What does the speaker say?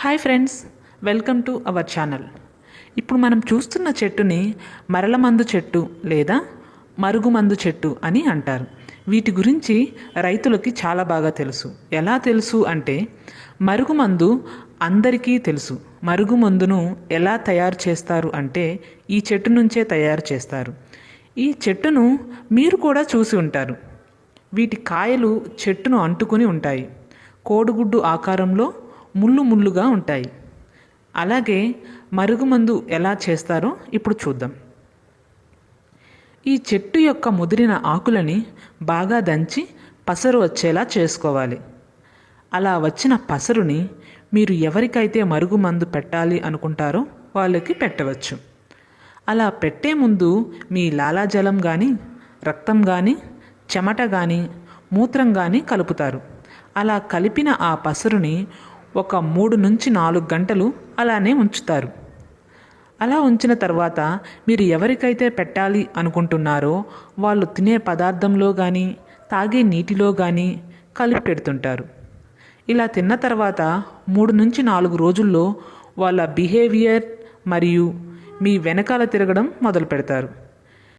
Hi friends, welcome to our channel. ఇప్పుడు మనం చూస్తున్న చెట్టుని మరలమందు చెట్టు లేదా మరుగుమందు చెట్టు అని అంటారు. వీటి గురించి రైతులకి చాలా బాగా తెలుసు. ఎలా తెలుసు అంటే మరుగుమందు అందరికీ తెలుసు. మరుగుమందును ఎలా తయారు చేస్తారు అంటే ఈ చెట్టు నుంచే తయారు చేస్తారు. ఈ చెట్టును మీరు కూడా చూసి ఉంటారు. వీటి కాయలు చెట్టును అంటుకుని ఉంటాయి. కోడిగుడ్డు ఆకారంలో ముళ్ళు ముళ్ళుగా ఉంటాయి. అలాగే మరుగుమందు ఎలా చేస్తారో ఇప్పుడు చూద్దాం. ఈ చెట్టు యొక్క ముదిరిన ఆకులని బాగా దంచి పసరు వచ్చేలా చేసుకోవాలి. అలా వచ్చిన పసరుని మీరు ఎవరికైతే మరుగుమందు పెట్టాలి అనుకుంటారో వాళ్ళకి పెట్టవచ్చు. అలా పెట్టే ముందు మీ లాలాజలం కానీ, రక్తం కానీ, చెమట కానీ, మూత్రం కానీ కలుపుతారు. అలా కలిపిన ఆ పసరుని ఒక 3 నుంచి 4 గంటలు అలానే ఉంచుతారు. అలా ఉంచిన తర్వాత మీరు ఎవరికైతే పెట్టాలి అనుకుంటున్నారో వాళ్ళు తినే పదార్థంలో కానీ, తాగే నీటిలో కానీ కలిపి పెడుతుంటారు. ఇలా తిన్న తర్వాత 3 నుంచి 4 రోజుల్లో వాళ్ళ బిహేవియర్ మరియు మీ వెనకాల తిరగడం మొదలు పెడతారు.